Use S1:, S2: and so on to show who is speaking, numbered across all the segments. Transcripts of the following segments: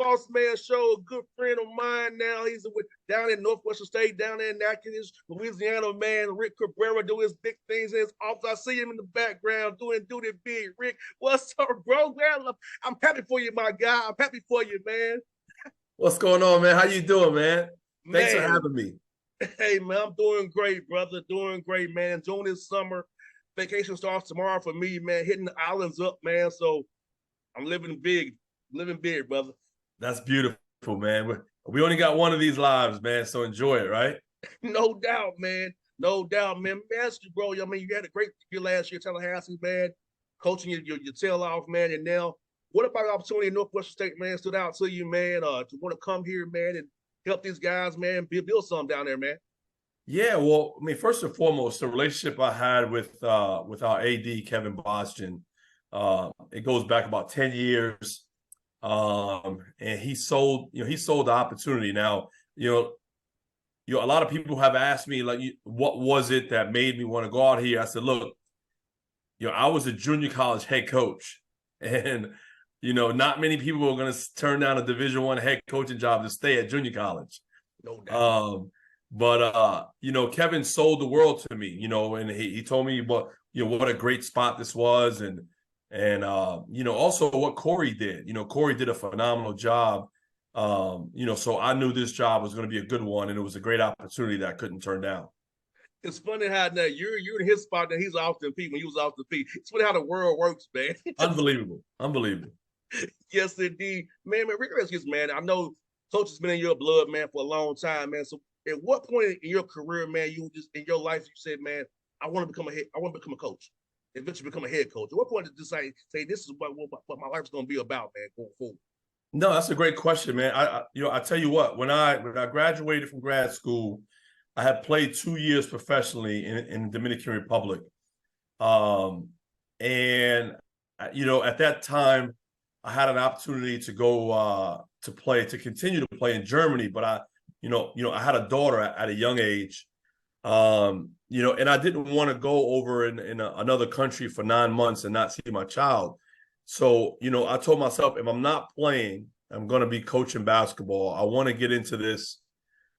S1: Boss Man Show. A good friend of mine now. He's down in Northwestern State, down there in Natchitoches, Louisiana, man. Rick Cabrera doing his big things in his office. I see him in the background doing it big. Rick, what's up, bro? Man, I'm happy for you, my guy. I'm happy for you, man.
S2: What's going on, man? How you doing, man? Thanks for
S1: Man,
S2: having me.
S1: hey, man, I'm doing great, brother. Doing great, man. Enjoying this summer. Vacation starts tomorrow for me, man. Hitting the islands up, man. So I'm living big, brother.
S2: That's beautiful, man. We only got one of these lives, man, so enjoy it, right?
S1: No doubt, man. No doubt, man. Ask you, bro. I mean, you had a great year last year, Tallahassee, man. Coaching your tail off, man. And now, what about the opportunity in Northwestern State, man, stood out to you, man, to want to come here, man, and help these guys, man, build something down there, man?
S2: Yeah, well, I mean, first and foremost, the relationship I had with our AD, Kevin Bossman, it goes back about 10 years. And he sold the opportunity. Now, a lot of people have asked me, like, what was it that made me want to go out here? I said, look, I was a junior college head coach, and not many people are going to turn down a Division I head coaching job to stay at junior college.
S1: No doubt.
S2: But Kevin sold the world to me, and he told me what a great spot this was, and also what Corey did. Corey did a phenomenal job. So I knew this job was going to be a good one, and it was a great opportunity that I couldn't turn down.
S1: It's funny how now you're in his spot and he's off the P when he was off the P. It's funny how the world works, man.
S2: Unbelievable.
S1: Yes, indeed. Man, Rick Redskins, man. I know coach has been in your blood, man, for a long time, man. So at what point in your career, man, you just in your life, you said, man, I want to become a coach, eventually become a head coach. At what point did you say this is what my life's gonna be about, man, going forward?
S2: No, that's a great question, man. I tell you what, when I graduated from grad school, I had played 2 years professionally in the Dominican Republic. And at that time, I had an opportunity to go to continue to play in Germany, but I had a daughter at a young age, and I didn't want to go over in another country for 9 months and not see my child. So, I told myself, if I'm not playing, I'm going to be coaching basketball. I want to get into this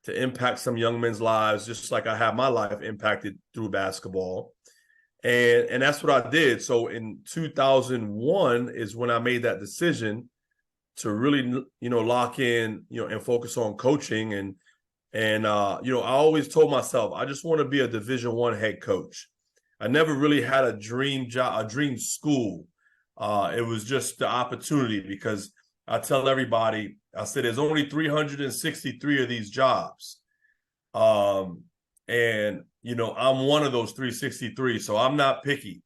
S2: to impact some young men's lives, just like I have my life impacted through basketball. And that's what I did. So in 2001 is when I made that decision to really, lock in, and focus on coaching. And I always told myself, I just want to be a Division I head coach. I never really had a dream job, a dream school. It was just the opportunity, because I tell everybody, I said, there's only 363 of these jobs. And, I'm one of those 363, so I'm not picky.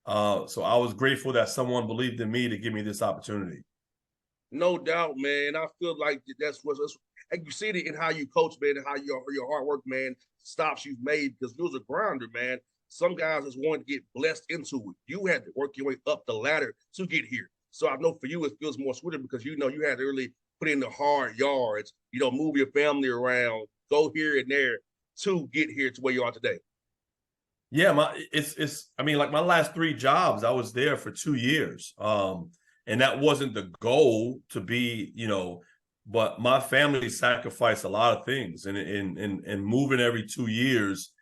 S2: So I was grateful that someone believed in me to give me this opportunity.
S1: No doubt, man. I feel like that's and you see it in how you coach, man, and how your hard work, man, stops you've made, because you was a grinder, man. Some guys just want to get blessed into it. You had to work your way up the ladder to get here. So I know for you, it feels more sweeter because you had to really put in the hard yards, move your family around, go here and there to get here to where you are today.
S2: Yeah, like my last 3 jobs, I was there for 2 years. And that wasn't the goal to be, but my family sacrificed a lot of things, and moving every 2 years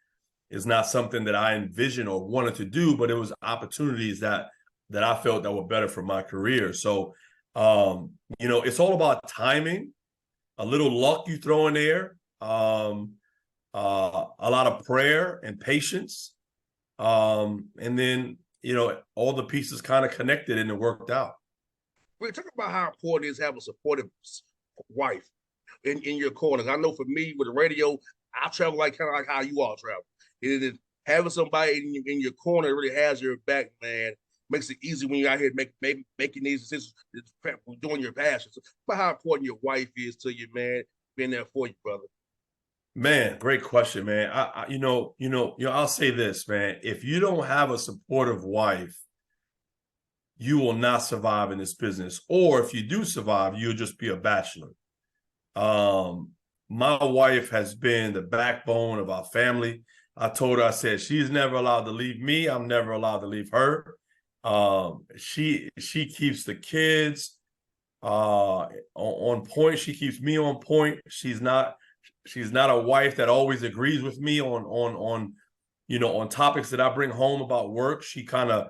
S2: is not something that I envisioned or wanted to do, but it was opportunities that I felt that were better for my career. So, it's all about timing, a little luck you throw in there, a lot of prayer and patience. And then, all the pieces kind of connected and it worked out.
S1: We're talking about how important it is to have a supportive wife in your corners. I know for me with the radio, I travel kind of like how you all travel. It is having somebody in your corner really has your back, man. Makes it easy when you're out here making these decisions, doing your passions. But how important your wife is to you, man, being there for you, brother.
S2: Man, great question, man. I'll say this, man. If you don't have a supportive wife, you will not survive in this business. Or if you do survive, you'll just be a bachelor. My wife has been the backbone of our family. I told her, I said, she's never allowed to leave me. I'm never allowed to leave her. She keeps the kids on point. She keeps me on point. She's not a wife that always agrees with me on on topics that I bring home about work. She kind of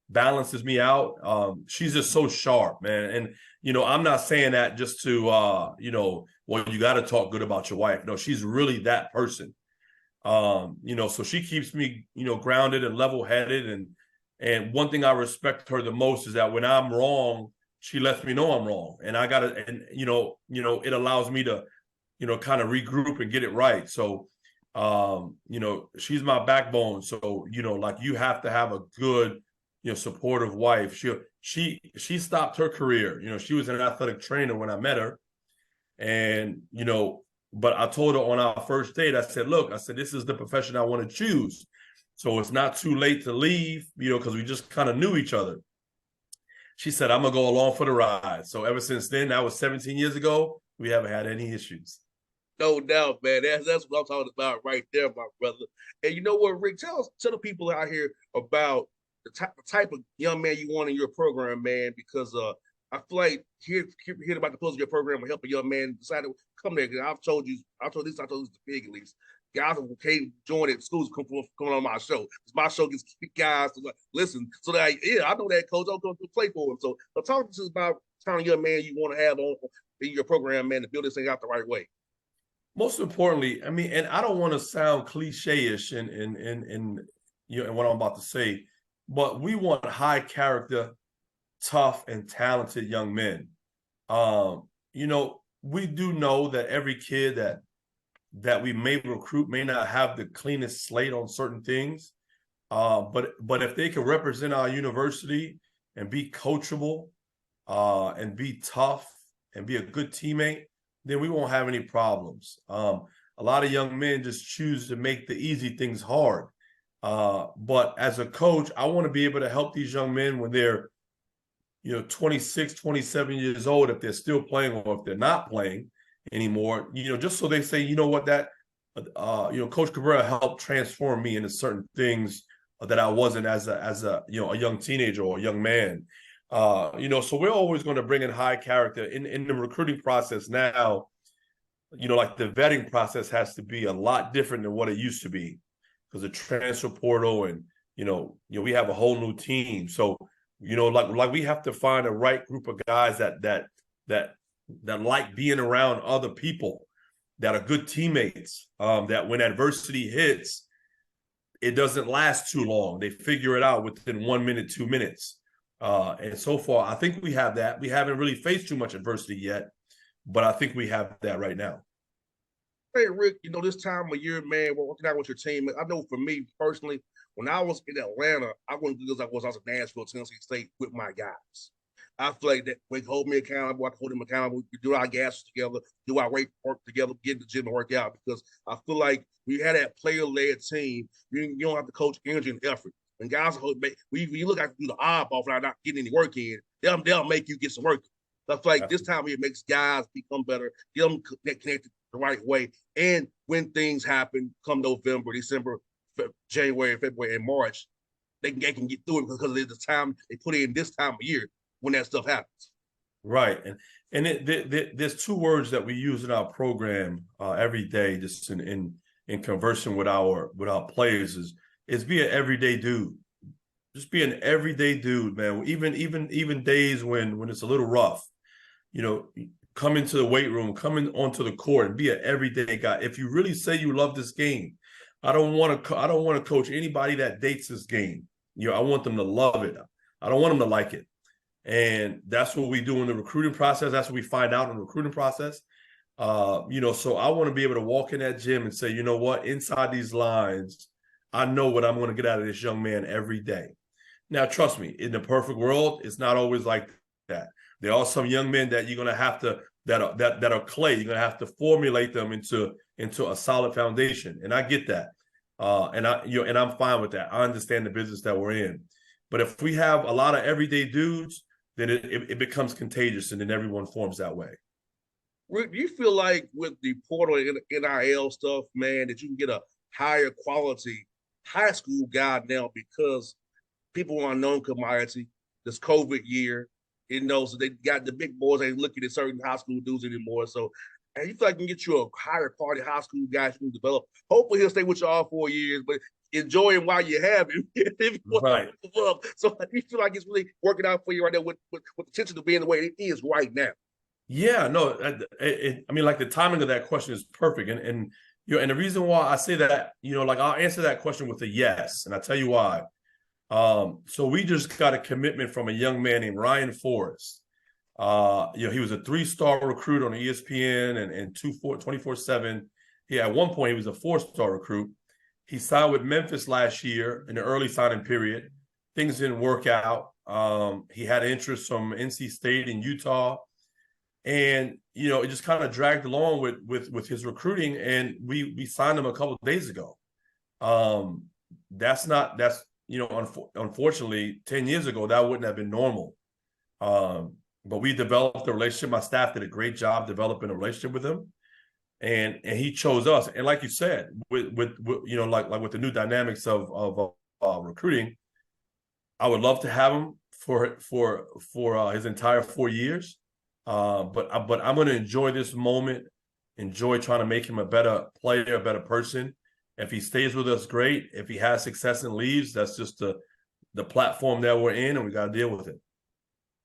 S2: balances me out. She's just so sharp, man. And I'm not saying that just to well, you got to talk good about your wife. No, she's really that person. So she keeps me, grounded and level-headed. And one thing I respect her the most is that when I'm wrong, she lets me know I'm wrong. And I gotta, and it allows me to, kind of regroup and get it right. So she's my backbone. So, like you have to have a good, supportive wife. She stopped her career. She was an athletic trainer when I met her. And, but I told her on our first date, I said, look, this is the profession I want to choose. So it's not too late to leave, because we just kind of knew each other. She said, I'm going to go along for the ride. So ever since then, that was 17 years ago, we haven't had any issues.
S1: No doubt, man. That's what I'm talking about right there, my brother. And you know what, Rick? Tell the people out here about the type of young man you want in your program, man. Because I feel like hearing about the close of your program will help a young man decide to come there. I've told this to big at least. Guys who came join at schools come on my show. My show gets guys to listen. So that I know that coach. I'm going to play for him. So talk to us about the kind of young man you want to have on in your program, man, to build this thing out the right way.
S2: Most importantly, I mean, and I don't want to sound cliche-ish in what I'm about to say, but we want high character, tough, and talented young men. We do know that every kid that we may recruit may not have the cleanest slate on certain things. But if they can represent our university and be coachable, and be tough and be a good teammate, then we won't have any problems. A lot of young men just choose to make the easy things hard. But as a coach, I want to be able to help these young men when they're, 26, 27 years old, if they're still playing or if they're not playing anymore, just so they say, Coach Cabrera helped transform me into certain things that I wasn't as a young teenager or a young man. So we're always going to bring in high character in the recruiting process now. Like the vetting process has to be a lot different than what it used to be because the transfer portal and we have a whole new team. So like we have to find a right group of guys that like being around other people, that are good teammates, that when adversity hits, it doesn't last too long. They figure it out within 1 minute, 2 minutes. And so far, I think we have that. We haven't really faced too much adversity yet, but I think we have that right now.
S1: Hey, Rick, this time of year, man, working out with your team. I know for me personally, when I was in Atlanta, I wouldn't do this. I was in Nashville, Tennessee State with my guys. I feel like that they hold me accountable. I hold them accountable. We do our gases together, do our weight work together, get in the gym and work out. Because I feel like we had that player-led team. You don't have to coach energy and effort. And guys, you look at do the oddball for not getting any work in, they'll make you get some work. I feel like this time of year makes guys become better, get them connected the right way. And when things happen, come November, December, January, February, and March, they can get through it because of the time they put in this time of year when that stuff happens.
S2: Right. And there's two words that we use in our program every day, just in conversing with our players is be an everyday dude. Just be an everyday dude, man. Even days when it's a little rough, come into the weight room, come onto the court and be an everyday guy. If you really say you love this game, I don't want to coach anybody that dates this game. I want them to love it. I don't want them to like it. And that's what we do in the recruiting process. That's what we find out in the recruiting process. So I want to be able to walk in that gym and say, you know what, inside these lines, I know what I'm going to get out of this young man every day. Now, trust me, in the perfect world, it's not always like that. There are some young men that you're going to have to that are clay. You're going to have to formulate them into a solid foundation, and I get that. And I'm fine with that. I understand the business that we're in. But if we have a lot of everyday dudes, then it becomes contagious, and then everyone forms that way.
S1: Rick, do you feel like with the portal and NIL stuff, man, that you can get a higher quality high school guy now because people are unknown commodity this COVID year, So they got the big boys ain't looking at certain high school dudes anymore. So, and you feel like you can get you a higher quality high school guy who can develop. Hopefully, he'll stay with you all 4 years, but enjoy him while you have him. If you want
S2: Right.
S1: to move up. So you feel like it's really working out for you right now with potential to being the way it is right now.
S2: Yeah, no, I mean, like the timing of that question is perfect, and and the reason why I say that, like I'll answer that question with a yes, and I'll tell you why. So we just got a commitment from a young man named Ryan Forrest. He was a 3-star recruit on ESPN and 24/7. At one point he was a 4-star recruit. He signed with Memphis last year in the early signing period. Things didn't work out. He had interest from NC State and Utah. And it just kind of dragged along with his recruiting, and we signed him a couple of days ago. Unfortunately, 10 years ago that wouldn't have been normal. But we developed a relationship. My staff did a great job developing a relationship with him, and he chose us. And like you said, with like with the new dynamics of recruiting, I would love to have him for his entire 4 years. But I'm going to enjoy this moment, enjoy trying to make him a better player, a better person. If he stays with us, great. If he has success and leaves, that's just the platform that we're in, and we got to deal with it.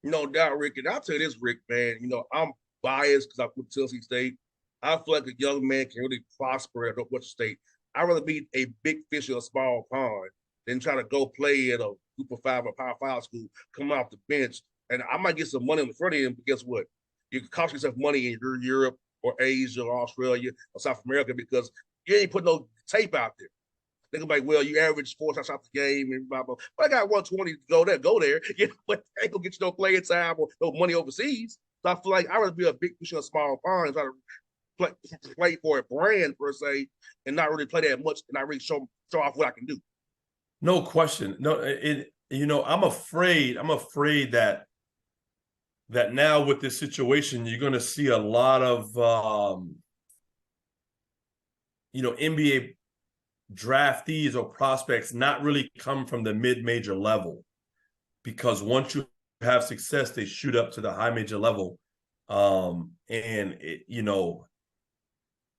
S1: No doubt, Rick. And I'll tell you this, Rick, man, I'm biased because I put Tennessee State. I feel like a young man can really prosper at Northwestern State. I'd rather be a big fish in a small pond than try to go play at a Group of 5 or Power 5 school, come off the bench. And I might get some money on the front end, but guess what? You can cost yourself money in Europe or Asia or Australia or South America because you ain't put no tape out there. They go like, well, you average 4 shots the game and blah, blah. But I got 120 to go there. But I ain't gonna get you no playing time or no money overseas. So I feel like I'd rather be a big fish in a small pond and try to play for a brand per se and not really play that much and not really show off what I can do.
S2: No question. No, I'm afraid that now with this situation, you're going to see a lot of, NBA draftees or prospects not really come from the mid-major level, because once you have success, they shoot up to the high major level.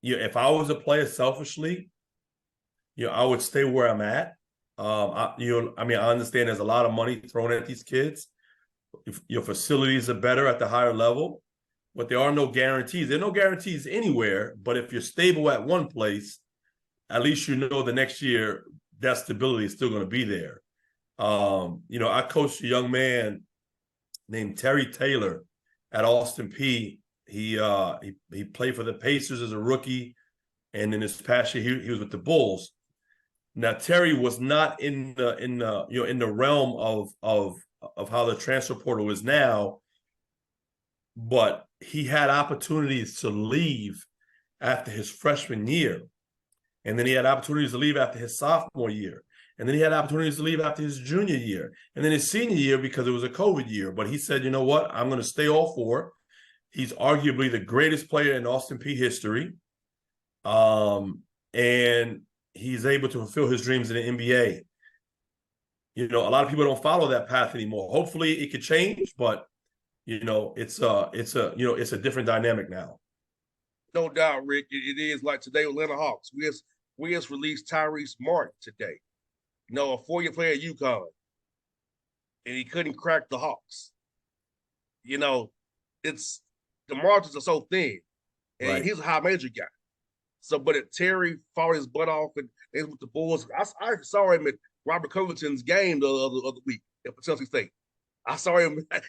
S2: If I was a player selfishly, I would stay where I'm at. I understand there's a lot of money thrown at these kids. If your facilities are better at the higher level, but there are no guarantees. There are no guarantees anywhere, but if you're stable at one place, at least the next year that stability is still going to be there. I coached a young man named Terry Taylor at Austin Peay. He played for the Pacers as a rookie, and in his past year he was with the Bulls. Now Terry was not in the realm of how the transfer portal is now, but he had opportunities to leave after his freshman year, and then he had opportunities to leave after his sophomore year, and then he had opportunities to leave after his junior year, and then his senior year because it was a COVID year. But he said, you know what, I'm going to stay all 4. He's arguably the greatest player in Austin Peay history, and he's able to fulfill his dreams in the NBA. A lot of people don't follow that path anymore. Hopefully it could change, but it's a different dynamic now.
S1: No doubt, Rick. It is like today with Atlanta Hawks. We just released Tyrese Martin today. A 4-year player at UConn. And he couldn't crack the Hawks. It's the margins are so thin. And
S2: right.
S1: He's a high major guy. So, but if Terry fought his butt off and with the Bulls, I saw him at Robert Covington's game the other week at Tennessee State. I saw him. I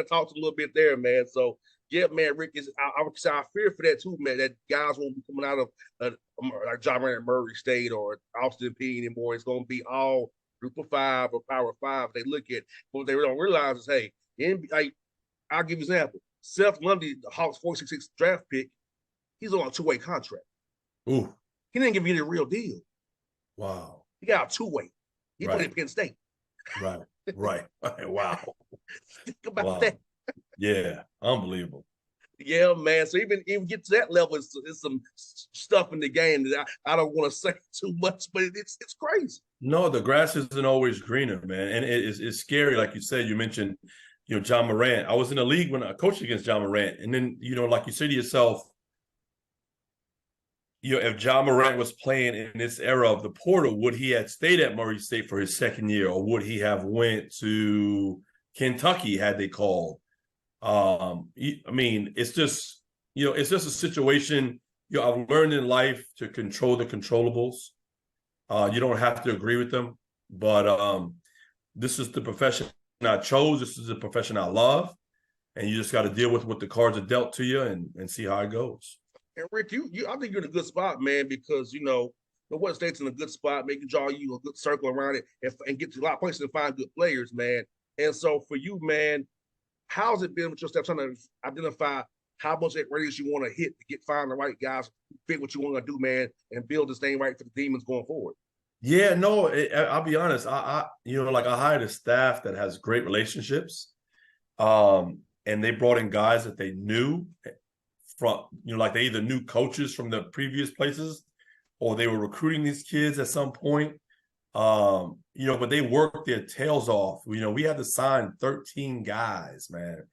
S1: talked a little bit there, man. So, yeah, man, Rick, I fear for that too, man, that guys won't be coming out of like John Moran at Murray State or Austin Peay anymore. It's going to be all Group of 5 or Power 5 they look at. But what they don't realize is, hey, I'll give you an example. Seth Lundy, the Hawks 466 draft pick, he's on a 2-way contract.
S2: Ooh.
S1: He didn't give you the real deal.
S2: Wow.
S1: He got a 2-way. He put it in Penn State.
S2: Right. Wow.
S1: Think about that.
S2: Yeah. Unbelievable.
S1: Yeah, man. So even get to that level, it's some stuff in the game that I don't want to say too much, but it's crazy.
S2: No, the grass isn't always greener, man. And it's scary. Like you said, you mentioned John Morant. I was in the league when I coached against John Morant. And then, like you say to yourself, if John Morant was playing in this era of the portal, would he have stayed at Murray State for his second year, or would he have went to Kentucky had they called? I mean, it's just a situation. I've learned in life to control the controllables. You don't have to agree with them, but this is the profession I chose. This is the profession I love, and you just got to deal with what the cards are dealt to you and see how it goes.
S1: And Rick, I think you're in a good spot, man, because the West State's in a good spot, making draw you a good circle around it and get to a lot of places and find good players, man. And so for you, man, how's it been with your steps trying to identify how much that radius you want to hit to find the right guys, fit what you want to do, man, and build this thing right for the Demons going forward?
S2: Yeah, no, I'll be honest. I hired a staff that has great relationships, and they brought in guys that they knew from, like they either knew coaches from the previous places, or they were recruiting these kids at some point. But they worked their tails off. We had to sign 13 guys, man.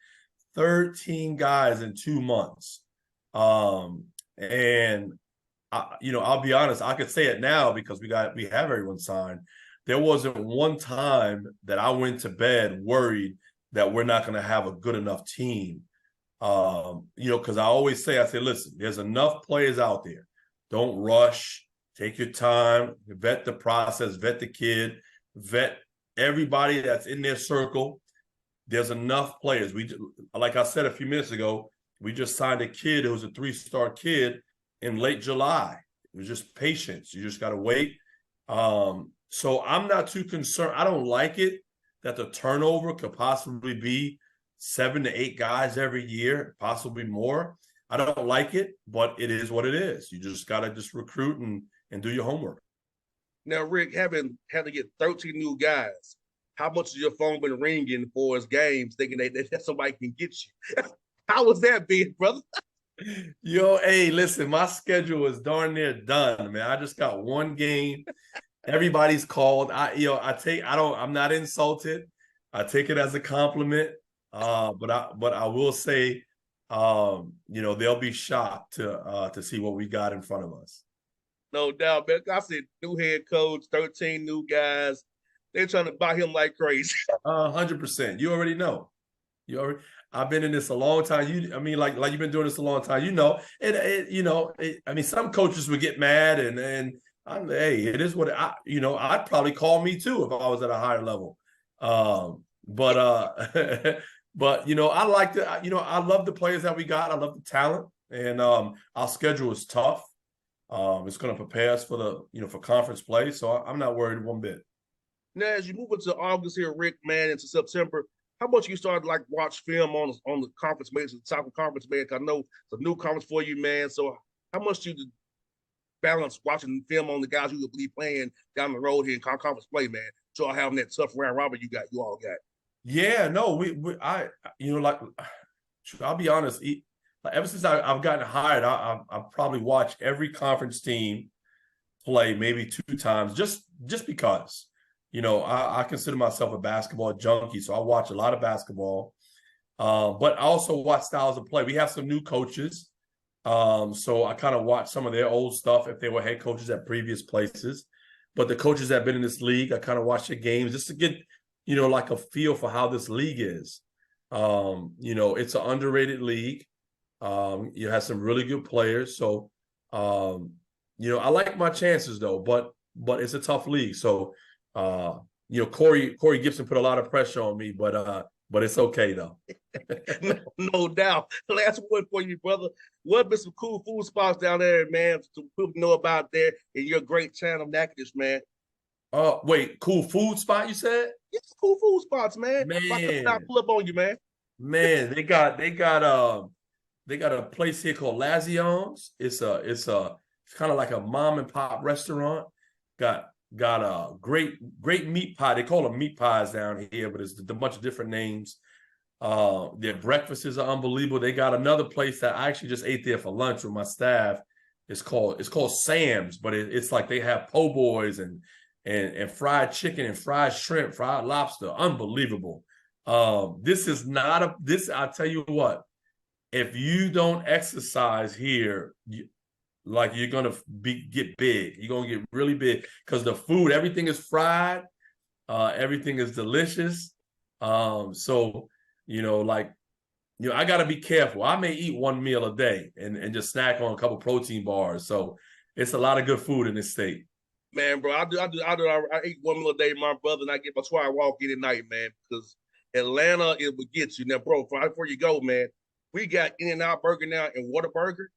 S2: 13 guys in 2 months. And I'll be honest, I could say it now because we have everyone signed. There wasn't one time that I went to bed worried that we're not going to have a good enough team. Because I always say, listen, there's enough players out there. Don't rush. Take your time, vet the process, vet the kid, vet everybody that's in their circle. There's enough players. Like I said a few minutes ago, we just signed a kid who was a 3-star kid in late July. It was just patience. You just got to wait. So I'm not too concerned. I don't like it that the turnover could possibly be 7 to 8 guys every year, possibly more. I don't like it, but it is what it is. You just got to just recruit and do your homework.
S1: Now, Rick, having had to get 13 new guys, how much has your phone been ringing for his games, thinking that somebody can get you? How was that being, brother?
S2: Hey, listen, my schedule is darn near done, man. I just got one game. Everybody's called. I'm not insulted. I take it as a compliment. But I will say, they'll be shocked to see what we got in front of us.
S1: No doubt, man. I said new head coach, 13 new guys. They're trying to buy him like crazy.
S2: 100%. You already know. I've been in this a long time. Like you've been doing this a long time. Some coaches would get mad, and hey, it is what I'd probably call me too if I was at a higher level. But I like I love the players that we got. I love the talent, and our schedule is tough. It's going to prepare us for for conference play, so I'm not worried one bit.
S1: Now, as you move into August here, Rick, man, into September, how much you started to watch film on the conference mates, the Southern Conference, man? Cause I know it's a new conference for you, man. So how much do you balance watching film on the guys you will be playing down the road here in conference play, man? So having that tough round robin you all got.
S2: Yeah, no, I'll be honest. Ever since I've gotten hired, I've probably watched every conference team play maybe 2 times, just because. I consider myself a basketball junkie, so I watch a lot of basketball. But I also watch styles of play. We have some new coaches, so I kind of watch some of their old stuff if they were head coaches at previous places. But the coaches that have been in this league, I kind of watch their games just to get, like a feel for how this league is. It's an underrated league. You have some really good players, so I like my chances though. But it's a tough league, so. Corey Gibson put a lot of pressure on me, but it's okay though.
S1: No doubt. Last one for you, brother. What been some cool food spots down there, man? So people know about there in your great town of Natchitoches, man.
S2: Wait, cool food spot you said?
S1: It's cool food spots, man.
S2: Man,
S1: I pull up on you, man.
S2: Man, they got a place here called Lazion's. It's kind of like a mom and pop restaurant. Got a great meat pie. They call them meat pies down here, but it's a bunch of different names. Their breakfasts are unbelievable. They got another place that I actually just ate there for lunch with my staff. It's called Sam's, but it's like they have po' boys and fried chicken and fried shrimp, fried lobster. Unbelievable. This is not a this. I tell you what, if you don't exercise here, like you're gonna get big. You're gonna get really big because the food, everything is fried, everything is delicious. So like I got to be careful. I may eat one meal a day and just snack on a couple protein bars. So it's a lot of good food in this state.
S1: Man, bro, I eat one meal a day, my brother, and I get my try walk in at night, man, because Atlanta, it would get you. Now, bro, before you go, man, we got In-N-Out Burger now and Whataburger.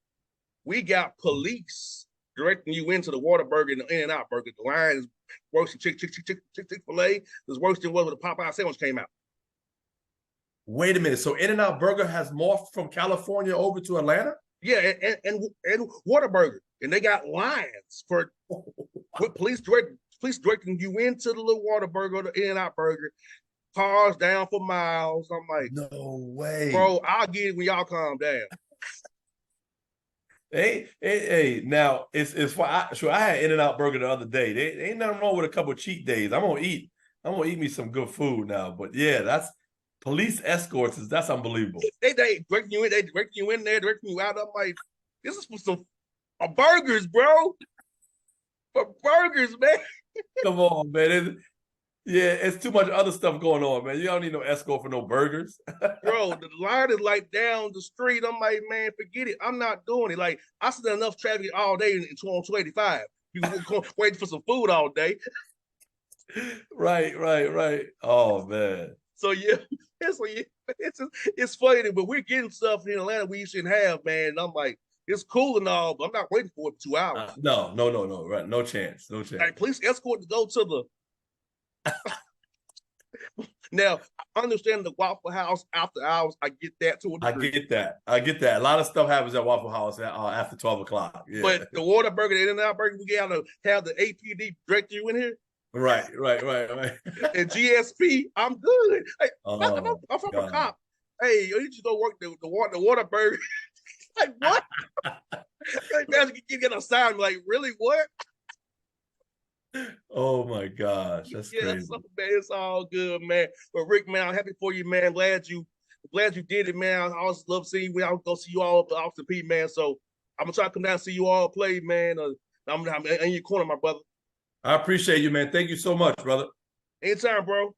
S1: We got police directing you into the Whataburger and the In-N-Out Burger. The line is worse than Chick-fil-A. It's worse than what the Popeye sandwich came out.
S2: Wait a minute. So In-N-Out Burger has morphed from California over to Atlanta?
S1: Yeah, and Whataburger. And they got lines for with police directing you into the little Whataburger, the In-N-Out Burger. Cars down for miles. I'm like,
S2: no way,
S1: bro. I'll get it when y'all calm down.
S2: Hey. Now it's for I had In-N-Out Burger the other day. They ain't nothing wrong with a couple of cheat days. I'm gonna eat me some good food now. But yeah, that's police escorts. That's unbelievable.
S1: They directing you in. They directing you in there, directing you out. I'm like, this is for some burgers, bro. For burgers, man.
S2: Come on, man. It's too much other stuff going on, man. You don't need no escort for no burgers.
S1: Bro, the line is like down the street. I'm like, man, forget it. I'm not doing it. Like, I see enough traffic all day on 285. You waiting for some food all day.
S2: Right. Oh, man.
S1: So, yeah, it's funny, but we're getting stuff in Atlanta we shouldn't have, man. And I'm like, it's cool and all, but I'm not waiting for it for 2 hours.
S2: No. Right. No chance.
S1: Like, police escort to go to the now, I understand the Waffle House after hours. I get that to a degree.
S2: I get that. A lot of stuff happens at Waffle House after 12 o'clock. Yeah.
S1: But the Whataburger, the In-N-Out Burger, we gotta have the APD direct you in here.
S2: Right.
S1: And GSP, I'm good. Hey, I'm from a cop. Hey, you need to go work the Whataburger. Like, what? Like, man, you get a sound like, really, what?
S2: Oh my gosh, that's crazy.
S1: So, man, it's all good, man. But Rick, man, I'm happy for you, man. Glad you did it, man. I always love seeing you. I'll go see you all up at Austin P, man. So I'm gonna try to come down and see you all play, man. I'm in your corner, my brother.
S2: I appreciate you, man. Thank you so much, brother.
S1: Anytime, bro.